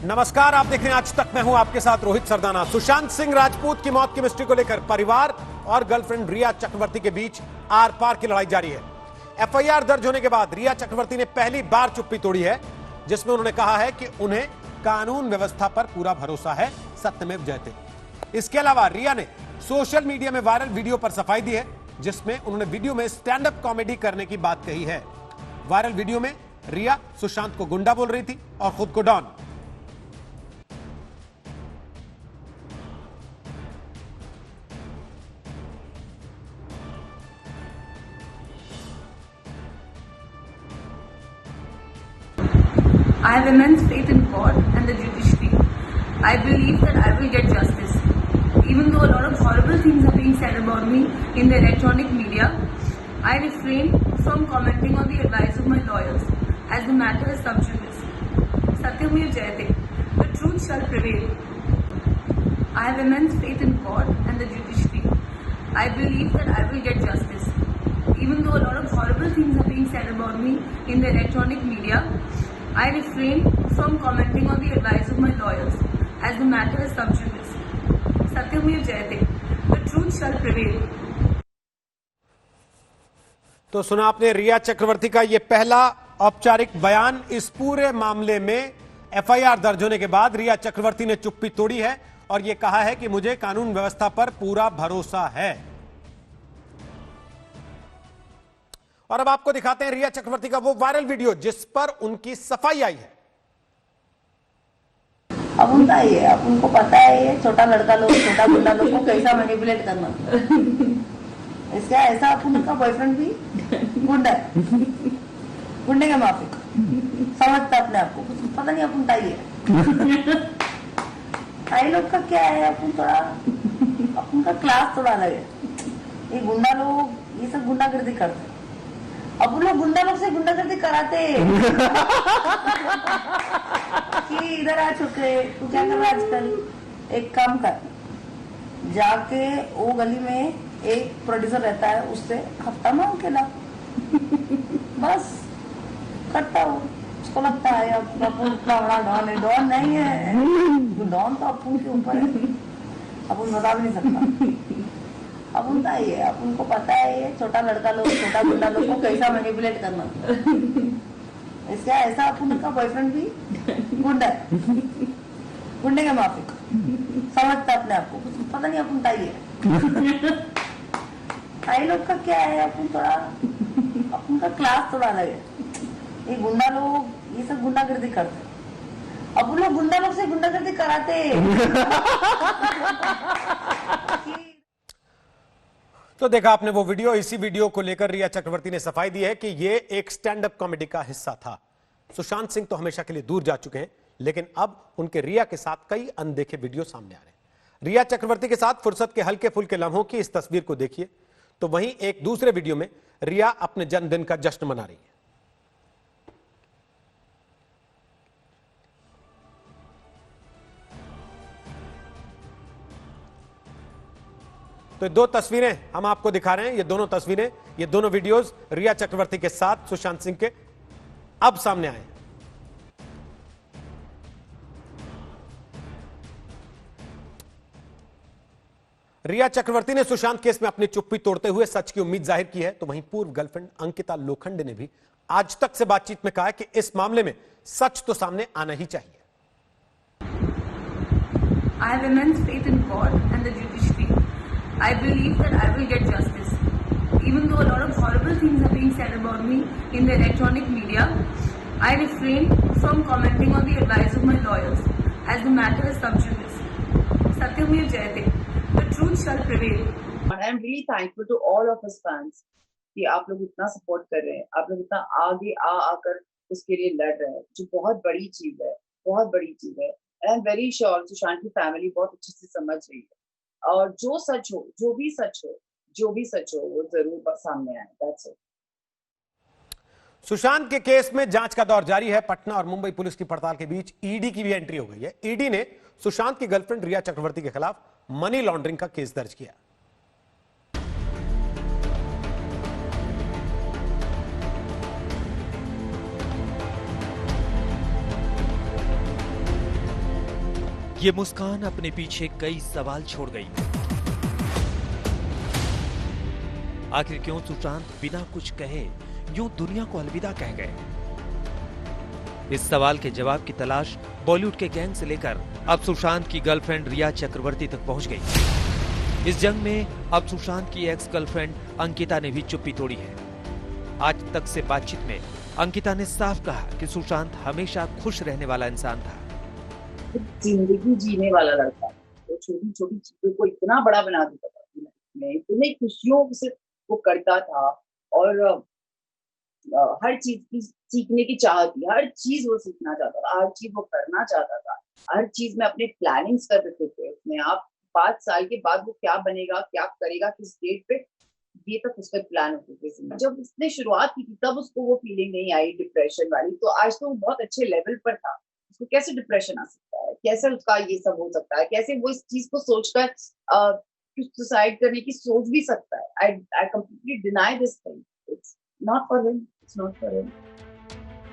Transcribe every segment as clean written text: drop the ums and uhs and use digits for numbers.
नमस्कार, आप देख रहे हैं आज तक। मैं हूं आपके साथ रोहित सरदाना। सुशांत सिंह राजपूत की मौत की मिस्ट्री को लेकर परिवार और गर्लफ्रेंड रिया चक्रवर्ती के बीच आर पार की लड़ाई जारी है। एफआईआर दर्ज होने के बाद रिया चक्रवर्ती ने पहली बार चुप्पी तोड़ी है, जिसमें उन्होंने कहा है कि उन्हें कानून व्यवस्था पर पूरा भरोसा है, सत्यमेव जयते। इसके अलावा रिया ने सोशल मीडिया में वायरल वीडियो पर सफाई दी है, जिसमें उन्होंने वीडियो में स्टैंड अप कॉमेडी करने की बात कही है। वायरल वीडियो में रिया सुशांत को गुंडा बोल रही थी और खुद को don. I have immense faith in God and the judiciary. I believe that I will get justice. Even though a lot of horrible things are being said about me in the electronic media, I refrain from commenting on the advice of my lawyers as the matter is sub judice. Satyamev Jayate. The truth shall prevail. I have immense faith in God and the judiciary. I believe that I will get justice. Even though a lot of horrible things are being said about me in the electronic media, I refrain from commenting on the advice of my lawyers as the matter is sub judice. Satyamev Jayate. The truth shall prevail. तो सुना आपने रिया चक्रवर्ती का यह पहला औपचारिक बयान। इस पूरे मामले में एफआईआर दर्ज होने के बाद रिया चक्रवर्ती ने चुप्पी तोड़ी है और यह कहा है कि मुझे कानून व्यवस्था पर पूरा भरोसा है। और अब आपको दिखाते हैं रिया चक्रवर्ती का वो वायरल वीडियो जिस पर उनकी सफाई आई है। अब उनका ये, अब उनको पता है ये छोटा लड़का लोग, छोटा गुंडा लोग को कैसा मैनिपुलेट करना। इसका ऐसा अपन का बॉयफ्रेंड भी गुंडा है, गुंडे के माफिक समझता अपने आप को, पता नहीं अपन का ये आई लोग का क्या है। अपन थोड़ा अपन का क्लास थोड़ा अलग है। ये गुंडा लोग ये सब गुंडागर्दी करते, अब लोग गुंडा लोग से गुंडागर्दी कराते कि इधर आ चुके, तू क्या कर रहा है आजकल, एक काम कर, जाके वो गली में एक प्रोड्यूसर रहता है, उससे हफ्ता मांग के ला, बस करता हो। उसको लगता है अब अपन इतना बड़ा डॉन है। डॉन नहीं है, डॉन तो अपन के ऊपर है, अपन बता भी नहीं सकता। अब उनका ये, अब उनको पता है ये छोटा लड़का लोग, छोटा गुंडा लोग को कैसा मैनिपुलेट करना। इसका ऐसा अपन का बॉयफ्रेंड भी गुंडा है, गुंडे के माफिक समझता अपने आप को, पता नहीं अपन का ये आई लोग का क्या है। अपन थोड़ा अपन का क्लास थोड़ा अलग है। ये गुंडा लोग ये सब गुंडागर्दी करते, अब लोग गुंडा लोग से गुंडागर्दी कराते। तो देखा आपने वो वीडियो। इसी वीडियो को लेकर रिया चक्रवर्ती ने सफाई दी है कि ये एक स्टैंड अप कॉमेडी का हिस्सा था। सुशांत सिंह तो हमेशा के लिए दूर जा चुके हैं, लेकिन अब उनके रिया के साथ कई अनदेखे वीडियो सामने आ रहे हैं। रिया चक्रवर्ती के साथ फुर्सत के हल्के फुल्के लम्हों की इस तस्वीर को देखिए, तो वहीं एक दूसरे वीडियो में रिया अपने जन्मदिन का जश्न मना रही है। तो दो तस्वीरें हम आपको दिखा रहे हैं। ये दोनों तस्वीरें, ये दोनों वीडियोस रिया चक्रवर्ती के साथ सुशांत सिंह के अब सामने आए। रिया चक्रवर्ती ने सुशांत केस में अपनी चुप्पी तोड़ते हुए सच की उम्मीद जाहिर की है, तो वहीं पूर्व गर्लफ्रेंड अंकिता लोखंडे ने भी आज तक से बातचीत में कहा है कि इस मामले में सच तो सामने आना ही चाहिए। I have immense faith in God and the judiciary. I believe that I will get justice. Even though a lot of horrible things are being said about me in the electronic media, I refrain from commenting on the advice of my lawyers as the matter is sub judice. Satyamev Jayate. The truth shall prevail. And I'm really thankful to all of us fans कि आप लोग इतना support कर रहे हैं, आप लोग इतना आगे आकर उसके लिए लड़ रहे हैं, जो बहुत बड़ी चीज है, बहुत बड़ी चीज है। And I'm very sure Sushant की फैमिली बहुत अच्छे से समझ रही है, और जो सच हो, जो भी सच हो, वो जरूर सामने आए। That's it. सुशांत के केस में जांच का दौर जारी है। पटना और मुंबई पुलिस की पड़ताल के बीच ईडी की भी एंट्री हो गई है। ईडी ने सुशांत की गर्लफ्रेंड रिया चक्रवर्ती के खिलाफ मनी लॉन्ड्रिंग का केस दर्ज किया। ये मुस्कान अपने पीछे कई सवाल छोड़ गई। आखिर क्यों सुशांत बिना कुछ कहे यूं दुनिया को अलविदा कह गए? इस सवाल के जवाब की तलाश बॉलीवुड के गैंग से लेकर अब सुशांत की गर्लफ्रेंड रिया चक्रवर्ती तक पहुंच गई। इस जंग में अब सुशांत की एक्स गर्लफ्रेंड अंकिता ने भी चुप्पी तोड़ी है। आज तक से बातचीत में अंकिता ने साफ कहा कि सुशांत हमेशा खुश रहने वाला इंसान था। जिंदगी जीने वाला लड़का, वो छोटी छोटी चीजों को इतना बड़ा बना देता था, इतनी खुशियों से वो करता था और हर चीज की सीखने की चाह थी, हर चीज वो सीखना चाहता था, हर चीज वो करना चाहता था, हर चीज में अपने प्लानिंग्स कर रखे थे उसमें। आप 5 साल के बाद वो क्या बनेगा, क्या करेगा, किस डेट पे, ये तक उसका प्लान होते थे। जब उसने शुरुआत की थी तब उसको वो फीलिंग नहीं आई डिप्रेशन वाली, तो आज तो वो बहुत अच्छे लेवल पर था। उसको कैसे डिप्रेशन आ सकता है, कैसे उसका ये सब हो सकता है, कैसे वो इस चीज को सोचकर सुसाइड करने की सोच भी सकता है। I completely deny this thing. It's not for him, it's not for him.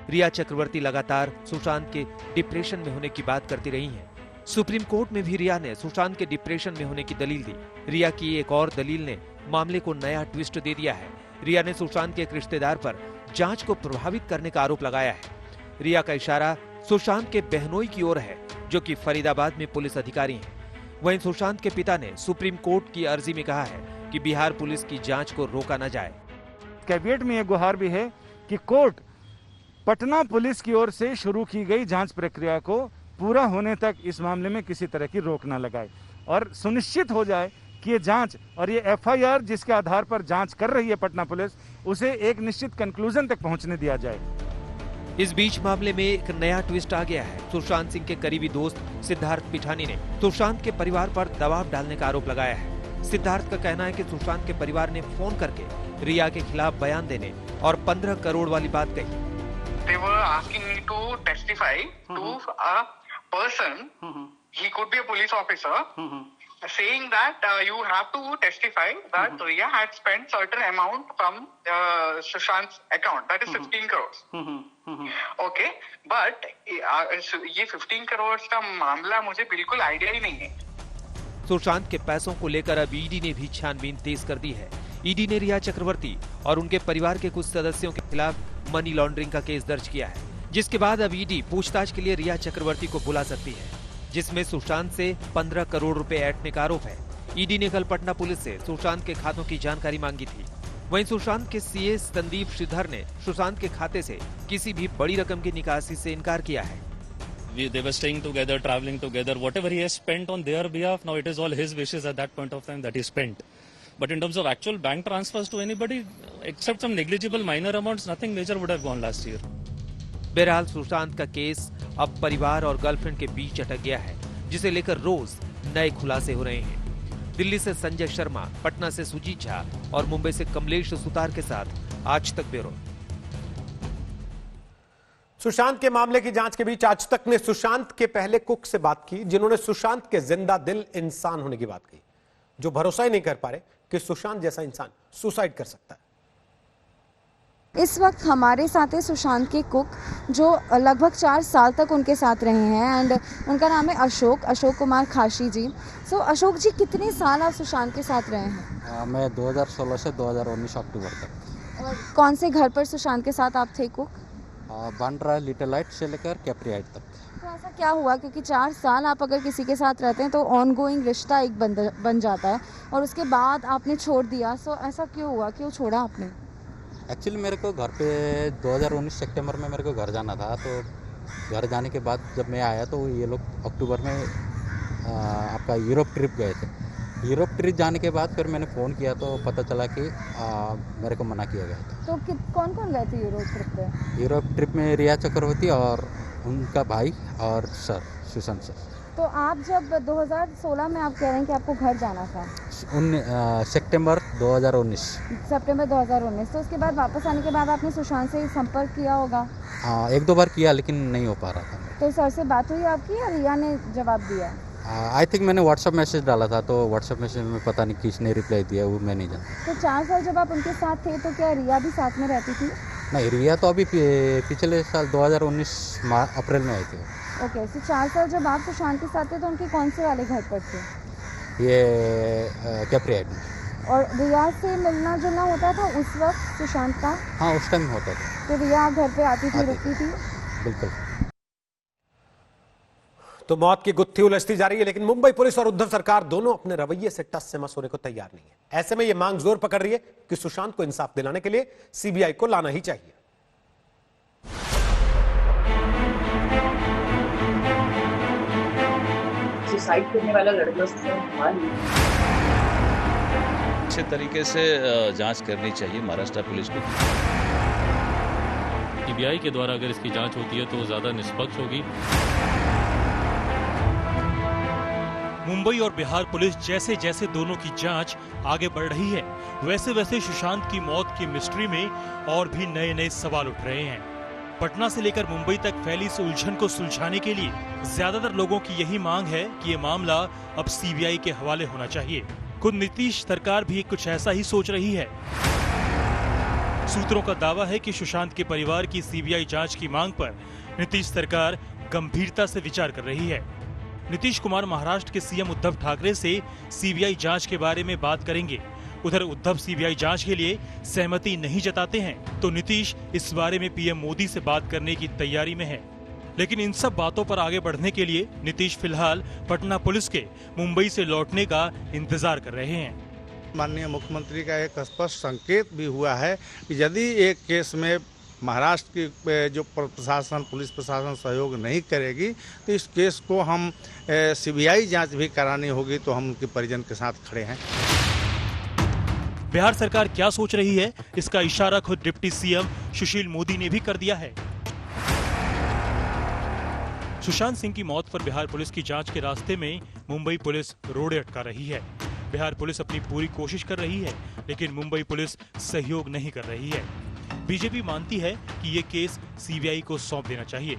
Riya Chakraborty लगातार सुशांत के डिप्रेशन में होने की बात करती रही हैं। सुप्रीम कोर्ट में भी रिया ने सुशांत के डिप्रेशन में होने की दलील दी। रिया की एक और दलील ने मामले को नया ट्विस्ट दे दिया है। रिया ने सुशांत के एक रिश्तेदार पर जांच को प्रभावित करने का आरोप लगाया है। रिया का इशारा सुशांत के बहनोई की ओर है, जो कि फरीदाबाद में पुलिस अधिकारी हैं। वहीं सुशांत के पिता ने सुप्रीम कोर्ट की अर्जी में कहा है कि बिहार पुलिस की जांच को रोका न जाए। कैबिनेट में यह गुहार भी है कि कोर्ट पटना पुलिस की ओर से शुरू की गई जांच प्रक्रिया को पूरा होने तक इस मामले में किसी तरह की रोक न लगाए और सुनिश्चित हो जाए कि ये जांच और ये एफआईआर जिसके आधार पर जांच कर रही है पटना पुलिस, उसे एक निश्चित कंक्लूजन तक पहुंचने दिया जाए। इस बीच मामले में एक नया ट्विस्ट आ गया है। सुशांत सिंह के करीबी दोस्त सिद्धार्थ पिठानी ने सुशांत के परिवार पर दबाव डालने का आरोप लगाया है। सिद्धार्थ का कहना है कि सुशांत के परिवार ने फोन करके रिया के खिलाफ बयान देने और 15 करोड़ वाली बात कही। They were asking me to testify to a person. He could be a police officer, saying that you have to testify that Riya had spent certain amount from Sushant's account. That is 15 crores. Okay, but ये 15 crores का मामला मुझे बिल्कुल idea ही नहीं है। सुशांत के पैसों को लेकर अब ईडी ने भी छानबीन तेज कर दी है। ईडी ने रिया चक्रवर्ती और उनके परिवार के कुछ सदस्यों के खिलाफ मनी लॉन्ड्रिंग का केस दर्ज किया है, जिसके बाद अब ईडी पूछताछ के लिए रिया चक्रवर्ती को बुला सकती है, जिसमें सुशांत से 15 करोड़ रुपए ऐंठने का आरोप है। ईडी ने कल पटना पुलिस से सुशांत के खातों की जानकारी मांगी थी। वहीं सुशांत के सीए संदीप श्रीधर ने सुशांत के खाते से किसी भी बड़ी रकम की निकासी से इनकार किया है। They were staying together, traveling together. Whatever he has spent on their behalf, now it is all his wishes at that point of time that he spent. But in terms of actual bank transfers to anybody, except some negligible minor amounts, nothing major would have gone last year. बहरहाल सुशांत का case अब परिवार और girlfriend के बीच अटक गया है, जिसे लेकर रोज नए खुलासे हो रहे हैं। दिल्ली से संजय शर्मा, पटना से सुजीत झा और मुंबई से कमलेश सुतार के साथ आज तक ब्यूरो। सुशांत के मामले की जांच के बीच आज तक ने सुशांत के पहले कुक से बात की, जिन्होंने सुशांत के जिंदा दिल इंसान होने की बात की, जो भरोसा ही नहीं कर पा रहे कि सुशांत जैसा इंसान सुसाइड कर सकता है। इस वक्त हमारे साथ है सुशांत के कुक, जो लगभग 4 साल तक उनके साथ रहे हैं एंड उनका नाम है अशोक कुमार खाशी जी। सो अशोक जी, कितने साल आप सुशांत के साथ रहे हैं? मैं 2016 से 2019 अक्टूबर तक। और कौन से घर पर सुशांत के साथ आप थे कुक? बांद्रा लिटिल हाइट से लेकर कैप्री हाइट तक। तो ऐसा क्या हुआ, क्योंकि 4 साल आप अगर किसी के साथ रहते हैं तो ऑन गोइंग रिश्ता एक बन जाता है और उसके बाद आपने छोड़ दिया। सो ऐसा क्यों हुआ, क्यों छोड़ा आपने? एक्चुअली मेरे को घर पे 2019 सितंबर में मेरे को घर जाना था, तो घर जाने के बाद जब मैं आया तो ये लोग अक्टूबर में आपका यूरोप ट्रिप गए थे। यूरोप ट्रिप जाने के बाद फिर मैंने फ़ोन किया तो पता चला कि मेरे को मना किया गया था। तो कौन कौन गए थे यूरोप ट्रिप पे? यूरोप ट्रिप में रिया चक्रवर्ती और उनका भाई और सर सुशांत सर। तो आप जब 2016 में आप कह रहे हैं कि आपको घर जाना था, सितंबर 2019। सितंबर 2019, तो उसके बाद वापस आने के बाद आपने सुशांत से संपर्क किया होगा? 1-2 बार किया लेकिन नहीं हो पा रहा था। तो सर से बात हुई आपकी या रिया ने जवाब दिया? आई थिंक मैंने व्हाट्सएप मैसेज डाला था, तो व्हाट्सएप मैसेज में पता नहीं किसने रिप्लाई दिया, वो मैं नहीं जानता। तो 4 साल जब आप उनके साथ थे तो क्या रिया भी साथ में रहती थी? नहीं, रिया तो अभी पिछले साल 2019 अप्रैल में आई थी। ओके, तो 4 साल जब आप सुशांत के साथ थे तो उनके कौन से वाले घर पर थे? ये कैप्रियाड में। और रिया से मिलना जुलना होता था उस वक्त सुशांत का? हाँ, उस टाइम होता था। तो रिया घर पे आती थी, रुकती थी? बिल्कुल। तो मौत की गुत्थी उलझती जा रही है, लेकिन मुंबई पुलिस और उद्धव सरकार दोनों अपने रवैये से टस से मस होने को तैयार नहीं है। ऐसे में यह मांग जोर पकड़ रही है कि सुशांत को इंसाफ दिलाने के लिए सीबीआई को लाना ही चाहिए। सुसाइड करने वाला लड़का सुशांत अच्छे तरीके से जांच करनी चाहिए महाराष्ट्र पुलिस को। सीबीआई के द्वारा अगर इसकी जांच होती है तो ज्यादा निष्पक्ष होगी। मुंबई और बिहार पुलिस जैसे जैसे दोनों की जांच आगे बढ़ रही है, वैसे वैसे सुशांत की मौत की मिस्ट्री में और भी नए नए सवाल उठ रहे हैं। पटना से लेकर मुंबई तक फैली इस उलझन को सुलझाने के लिए ज्यादातर लोगों की यही मांग है कि ये मामला अब सीबीआई के हवाले होना चाहिए। खुद नीतीश सरकार भी कुछ ऐसा ही सोच रही है। सूत्रों का दावा है कि सुशांत के परिवार की सीबीआई जांच की मांग पर नीतीश सरकार गंभीरता से विचार कर रही है। नीतीश कुमार महाराष्ट्र के सीएम उद्धव ठाकरे से सीबीआई जांच के बारे में बात करेंगे। उधर उद्धव सीबीआई जांच के लिए सहमति नहीं जताते हैं तो नीतीश इस बारे में पीएम मोदी से बात करने की तैयारी में है। लेकिन इन सब बातों पर आगे बढ़ने के लिए नीतीश फिलहाल पटना पुलिस के मुंबई से लौटने का इंतजार कर रहे हैं। माननीय मुख्यमंत्री का एक स्पष्ट संकेत भी हुआ है कि यदि एक केस में महाराष्ट्र की जो प्रशासन पुलिस प्रशासन सहयोग नहीं करेगी तो इस केस को हम सीबीआई जांच भी करानी होगी, तो हम उनके परिजन के साथ खड़े हैं। बिहार सरकार क्या सोच रही है, इसका इशारा खुद डिप्टी सीएम सुशील मोदी ने भी कर दिया है। सुशांत सिंह की मौत पर बिहार पुलिस की जांच के रास्ते में मुंबई पुलिस रोड़े अटका रही है। बिहार पुलिस अपनी पूरी कोशिश कर रही है, लेकिन मुंबई पुलिस सहयोग नहीं कर रही है। बीजेपी मानती है कि ये केस सीबीआई को सौंप देना चाहिए।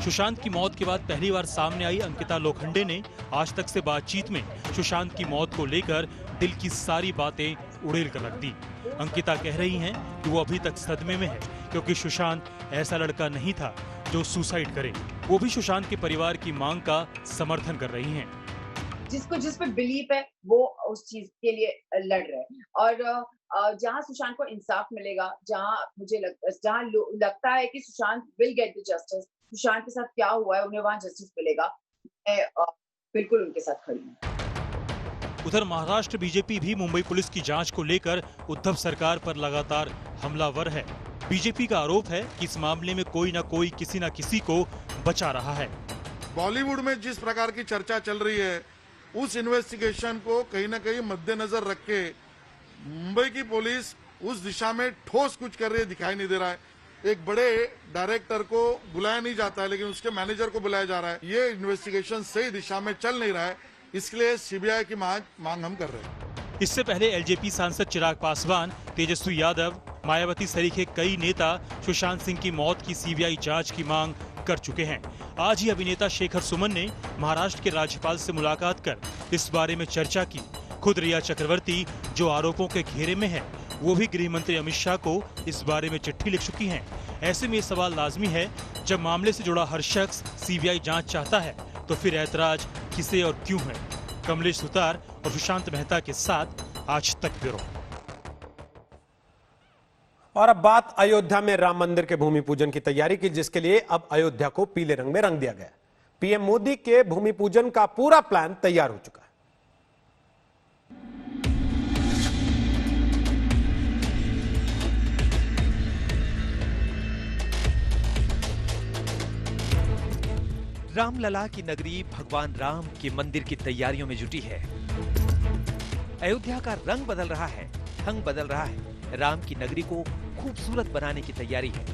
सुशांत की मौत के बाद पहली बार सामने आई अंकिता लोखंडे ने आज तक से बातचीत में सुशांत की मौत को लेकर दिल की सारी बातें उड़ेल कर रख दी। अंकिता कह रही हैं कि वो अभी तक सदमे में है, क्योंकि सुशांत ऐसा लड़का नहीं था जो सुसाइड करे। वो भी सुशांत के परिवार की मांग का समर्थन कर रही हैं। जिसको जिस पे बिलीफ है वो उस चीज के लिए लड़ रहे हैं, और जहां सुशांत को इंसाफ मिलेगा, जहां मुझे लगता है कि Sushant will get the justice, Sushant के साथ क्या हुआ है उन्हें वहां जस्टिस मिलेगा, मैं बिल्कुल उनके साथ खड़ी हूँ। उधर महाराष्ट्र बीजेपी भी मुंबई पुलिस की जांच को लेकर उद्धव सरकार पर लगातार हमलावर है। बीजेपी का आरोप है कि इस मामले में कोई न कोई किसी न किसी को बचा रहा है। बॉलीवुड में जिस प्रकार की चर्चा चल रही है, उस इन्वेस्टिगेशन को कहीं न कहीं मद्देनजर रख के मुंबई की पुलिस उस दिशा में ठोस कुछ कर रही है दिखाई नहीं दे रहा है। एक बड़े डायरेक्टर को बुलाया नहीं जाता है, लेकिन उसके मैनेजर को बुलाया जा रहा है। ये इन्वेस्टिगेशन सही दिशा में चल नहीं रहा है, इसलिए सीबीआई की मांग हम कर रहे हैं। इससे पहले एलजेपी सांसद चिराग पासवान, तेजस्वी यादव, मायावती सरीखे कई नेता सुशांत सिंह की मौत की सीबीआई जांच की मांग कर चुके हैं। आज ही अभिनेता शेखर सुमन ने महाराष्ट्र के राज्यपाल से मुलाकात कर इस बारे में चर्चा की। खुद रिया चक्रवर्ती, जो आरोपों के घेरे में है, वो भी गृह मंत्री अमित शाह को इस बारे में चिट्ठी लिख चुकी हैं। ऐसे में ये सवाल लाजमी है, जब मामले से जुड़ा हर शख्स सीबीआई जांच चाहता है तो फिर ऐतराज किसे और क्यों है। कमलेश सुतार और सुशांत मेहता के साथ आज तक ब्यूरो। और अब बात अयोध्या में राम मंदिर के भूमि पूजन की तैयारी की, जिसके लिए अब अयोध्या को पीले रंग में रंग दिया गया। पीएम मोदी के भूमि पूजन का पूरा प्लान तैयार हो चुका है। रामलला की नगरी भगवान राम के मंदिर की तैयारियों में जुटी है। अयोध्या का रंग बदल रहा है, ढंग बदल रहा है। राम की नगरी को खूबसूरत बनाने की तैयारी है।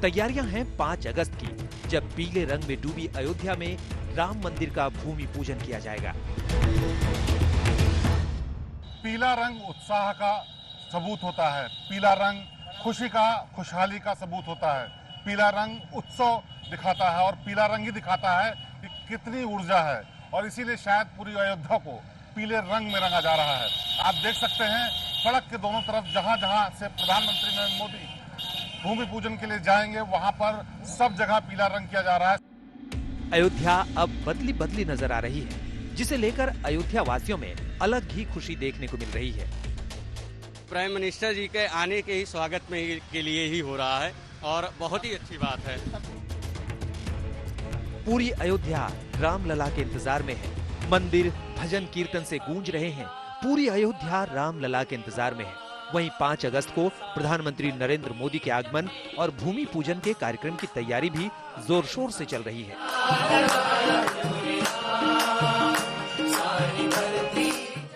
तैयारियां हैं 5 अगस्त की, जब पीले रंग में डूबी अयोध्या में राम मंदिर का भूमि पूजन किया जाएगा। पीला रंग उत्साह का सबूत होता है, पीला रंग खुशी का, खुशहाली का सबूत होता है। पीला रंग उत्सव दिखाता है और पीला रंग ही दिखाता है कि कितनी ऊर्जा है, और इसीलिए शायद पूरी अयोध्या को पीले रंग में रंगा जा रहा है। आप देख सकते हैं सड़क के दोनों तरफ जहां जहां से प्रधानमंत्री नरेंद्र मोदी भूमि पूजन के लिए जाएंगे, वहां पर सब जगह पीला रंग किया जा रहा है। अयोध्या अब बदली बदली नजर आ रही है, जिसे लेकर अयोध्या वासियों में अलग ही खुशी देखने को मिल रही है। प्राइम मिनिस्टर जी के आने के ही स्वागत में के लिए ही हो रहा है और बहुत ही अच्छी बात है। पूरी अयोध्या रामलला के इंतजार में है। मंदिर भजन कीर्तन से गूंज रहे हैं। पूरी अयोध्या रामलला के इंतजार में है। वहीं 5 अगस्त को प्रधानमंत्री नरेंद्र मोदी के आगमन और भूमि पूजन के कार्यक्रम की तैयारी भी जोर शोर से चल रही है।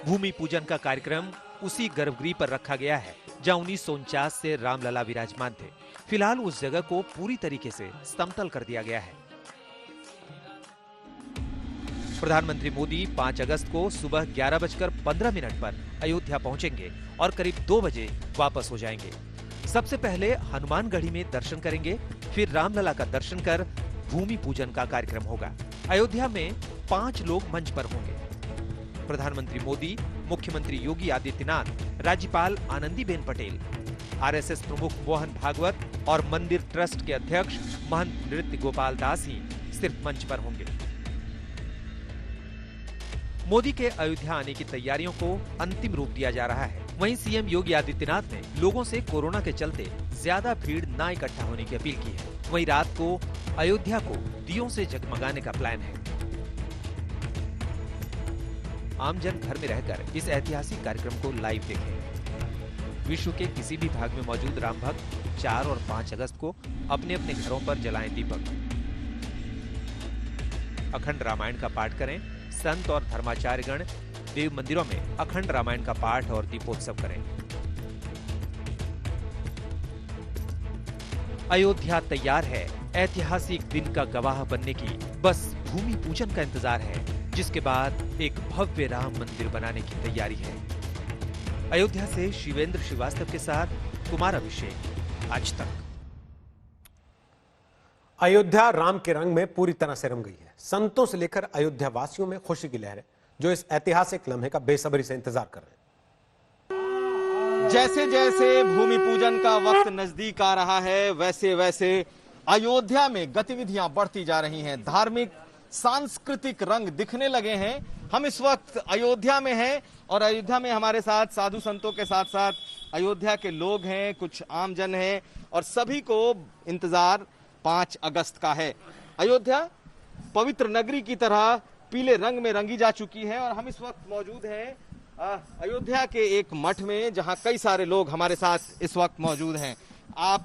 भूमि पूजन का कार्यक्रम उसी गर्भगृह पर रखा गया है जहां 1949 से रामलला विराजमान थे। फिलहाल उस जगह को पूरी तरीके से समतल कर दिया गया है। प्रधानमंत्री मोदी 5 अगस्त को सुबह 11:15 पर अयोध्या पहुंचेंगे और करीब 2 बजे वापस हो जाएंगे। सबसे पहले हनुमानगढ़ी में दर्शन करेंगे, फिर रामलला का दर्शन कर भूमि पूजन का कार्यक्रम होगा। अयोध्या में 5 लोग मंच पर होंगे। प्रधानमंत्री मोदी, मुख्यमंत्री योगी आदित्यनाथ, राज्यपाल आनंदीबेन पटेल, आरएसएस प्रमुख मोहन भागवत और मंदिर ट्रस्ट के अध्यक्ष महंत नृत्य गोपाल दास ही सिर्फ मंच पर होंगे। मोदी के अयोध्या आने की तैयारियों को अंतिम रूप दिया जा रहा है। वहीं सीएम योगी आदित्यनाथ ने लोगों से कोरोना के चलते ज्यादा भीड़ न इकट्ठा होने की अपील की है। वहीं रात को अयोध्या को दियों से जगमगाने का प्लान है। आमजन घर में रहकर इस ऐतिहासिक कार्यक्रम को लाइव देखें। विश्व के किसी भी भाग में मौजूद राम भक्त 4 और 5 अगस्त को अपने अपने घरों पर जलाएं दीपक। अखंड रामायण का पाठ करें। संत और धर्माचार्यगण देव मंदिरों में अखंड रामायण का पाठ और दीपोत्सव करें। अयोध्या तैयार है ऐतिहासिक दिन का गवाह बनने की। बस भूमि पूजन का इंतजार है, जिसके बाद एक भव्य राम मंदिर बनाने की तैयारी है। अयोध्या से शिवेंद्र श्रीवास्तव के साथ कुमार अभिषेक, आज तक। अयोध्या राम के रंग में पूरी तरह से रंग गई है। संतों से लेकर अयोध्या वासियों में खुशी की लहर है, जो इस ऐतिहासिक लम्हे का बेसब्री से इंतजार कर रहे हैं। जैसे जैसे भूमि पूजन का वक्त नजदीक आ रहा है, वैसे वैसे अयोध्या में गतिविधियां बढ़ती जा रही हैं। धार्मिक सांस्कृतिक रंग दिखने लगे हैं। हम इस वक्त अयोध्या में हैं और अयोध्या में हमारे साथ साधु संतों के साथ साथ अयोध्या के लोग हैं, कुछ आमजन हैं और सभी को इंतजार 5 अगस्त का है। अयोध्या पवित्र नगरी की तरह पीले रंग में रंगी जा चुकी है और हम इस वक्त मौजूद हैं अयोध्या के एक मठ में, जहां कई सारे लोग हमारे साथ इस वक्त मौजूद हैं। आप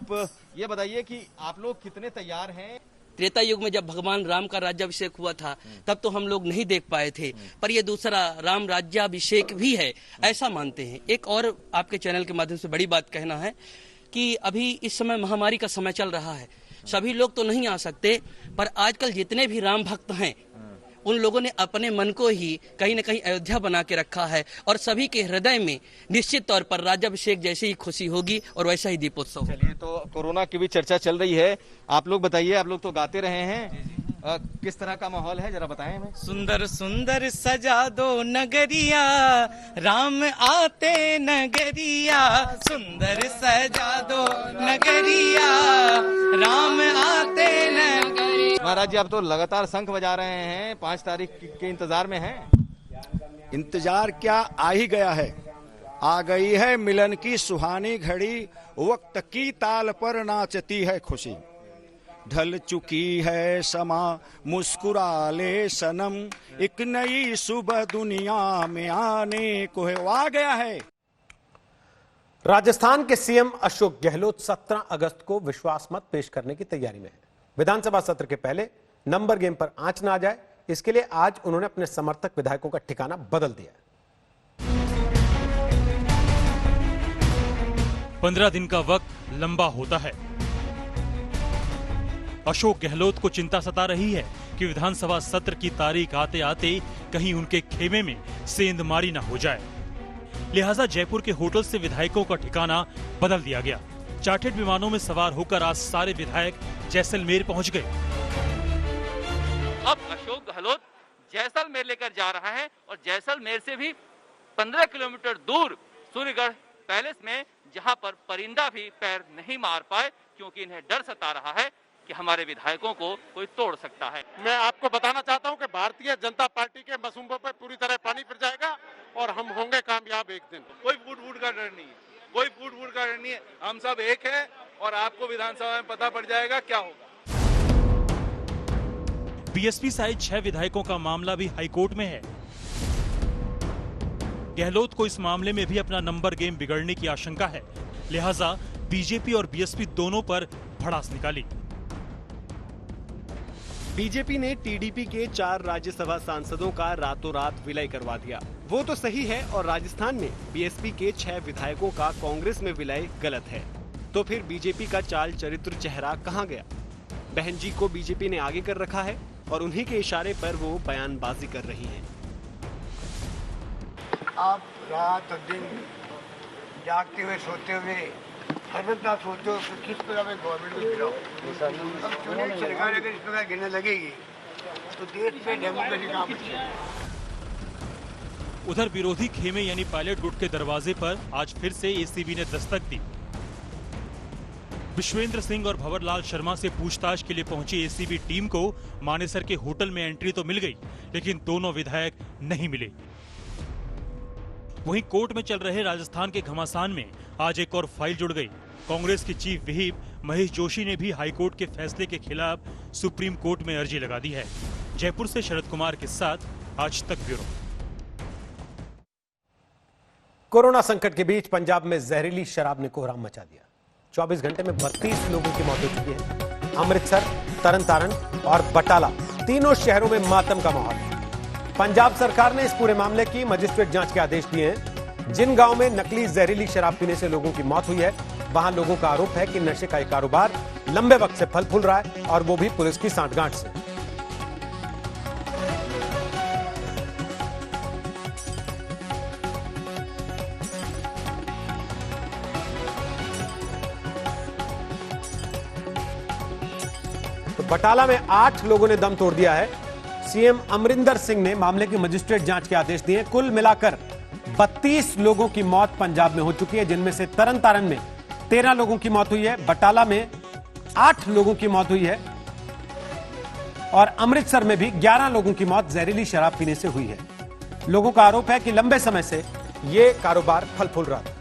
ये बताइए कि आप लोग कितने तैयार हैं? त्रेता युग में जब भगवान राम का राज्याभिषेक हुआ था तब तो हम लोग नहीं देख पाए थे, पर ये दूसरा राम राज्याभिषेक भी है, ऐसा मानते हैं। एक और आपके चैनल के माध्यम से बड़ी बात कहना है कि अभी इस समय महामारी का समय चल रहा है। सभी लोग तो नहीं आ सकते, पर आजकल जितने भी राम भक्त हैं उन लोगों ने अपने मन को ही कहीं न कहीं अयोध्या बना के रखा है और सभी के हृदय में निश्चित तौर पर राज्याभिषेक जैसे ही खुशी होगी और वैसा ही दीपोत्सव। चलिए, तो कोरोना की भी चर्चा चल रही है। आप लोग बताइए, आप लोग तो गाते रहे हैं, किस तरह का माहौल है जरा बताएं हमें। सुंदर सुंदर सजा दो नगरिया, राम आते नगरिया, सुंदर सजा दो नगरिया, राम आते नगरिया। महाराज जी, आप तो लगातार शंख बजा रहे हैं, 5 तारीख के इंतजार में हैं। इंतजार क्या, आ ही गया है। आ गई है मिलन की सुहानी घड़ी, वक्त की ताल पर नाचती है खुशी। ढल चुकी है समा, मुस्कुरा ले सनम, एक नई सुबह दुनिया में आने को है। आ गया है। राजस्थान के सीएम अशोक गहलोत 17 अगस्त को विश्वास मत पेश करने की तैयारी में है। विधानसभा सत्र के पहले नंबर गेम पर आंच ना आ जाए, इसके लिए आज उन्होंने अपने समर्थक विधायकों का ठिकाना बदल दिया। 15 दिन का वक्त लंबा होता है। अशोक गहलोत को चिंता सता रही है कि विधानसभा सत्र की तारीख आते आते कहीं उनके खेमे में सेंधमारी न हो जाए। लिहाजा जयपुर के होटल से विधायकों का ठिकाना बदल दिया गया। चार्टर्ड विमानों में सवार होकर आज सारे विधायक जैसलमेर पहुंच गए। अब अशोक गहलोत जैसलमेर लेकर जा रहा है और जैसलमेर से भी 15 किलोमीटर दूर सूर्यगढ़ पैलेस में, जहां पर परिंदा भी पैर नहीं मार पाए क्योंकि इन्हें डर सता रहा है कि हमारे विधायकों को कोई तोड़ सकता है। मैं आपको बताना चाहता हूं कि भारतीय जनता पार्टी के मसूबों पर पूरी तरह पानी फिर जाएगा और हम होंगे कामयाब एक दिन। कोई फूट का डर नहीं है, कोई फूट का डर नहीं है। हम सब एक है और आपको विधानसभा में पता पड़ जाएगा क्या होगा। बीएसपी सहित 6 विधायकों का मामला भी हाईकोर्ट में है। गहलोत को इस मामले में भी अपना नंबर गेम बिगड़ने की आशंका है, लिहाजा बीजेपी और बीएसपी दोनों पर भड़ास निकाली। बीजेपी ने टीडीपी के 4 राज्यसभा सांसदों का रातों रात विलय करवा दिया। वो तो सही है, और राजस्थान में बीएसपी के 6 विधायकों का कांग्रेस में विलय गलत है। तो फिर बीजेपी का चाल चरित्र चेहरा कहां गया? बहन जी को बीजेपी ने आगे कर रखा है और उन्हीं के इशारे पर वो बयानबाजी कर रही हैं। आप रात दिन जागते हुए सोते हुए हरदम सोचते हो कि किस प्रकार में गवर्नमेंट को गिराओ। अब चुनी सरकार अगर इस प्रकार गिरने लगेगी तो देश में डेमोक्रेसी कहाँ बचेगी? उधर विरोधी खेमे यानी पायलट गुट के दरवाजे पर आज फिर से एसीबी ने दस्तक दी। विश्वेंद्र सिंह और भंवरलाल शर्मा से पूछताछ के लिए पहुंची एसीबी टीम को मानेसर के होटल में एंट्री तो मिल गई, लेकिन दोनों विधायक नहीं मिले। वहीं कोर्ट में चल रहे राजस्थान के घमासान में आज एक और फाइल जुड़ गई। कांग्रेस के चीफ व्हिप महेश जोशी ने भी हाईकोर्ट के फैसले के खिलाफ सुप्रीम कोर्ट में अर्जी लगा दी है। जयपुर से शरद कुमार के साथ आज तक ब्यूरो। कोरोना संकट के बीच पंजाब में जहरीली शराब ने कोहराम मचा दिया। 24 घंटे में 32 लोगों की मौत हो चुकी है। अमृतसर, तरनतारन और बटाला तीनों शहरों में मातम का माहौल। पंजाब सरकार ने इस पूरे मामले की मजिस्ट्रेट जांच के आदेश दिए हैं। जिन गांव में नकली जहरीली शराब पीने से लोगों की मौत हुई है, वहां लोगों का आरोप है कि नशे का कारोबार लंबे वक्त से फल फूल रहा है, और वो भी पुलिस की सांठगांठ से। तो बटाला में 8 लोगों ने दम तोड़ दिया है। सीएम अमरिंदर सिंह ने मामले की मजिस्ट्रेट जांच के आदेश दिए। कुल मिलाकर 32 लोगों की मौत पंजाब में हो चुकी है, जिनमें से तरनतारन में 13 लोगों की मौत हुई है, बटाला में 8 लोगों की मौत हुई है और अमृतसर में भी 11 लोगों की मौत जहरीली शराब पीने से हुई है। लोगों का आरोप है कि लंबे समय से यह कारोबार फल फूल रहा था।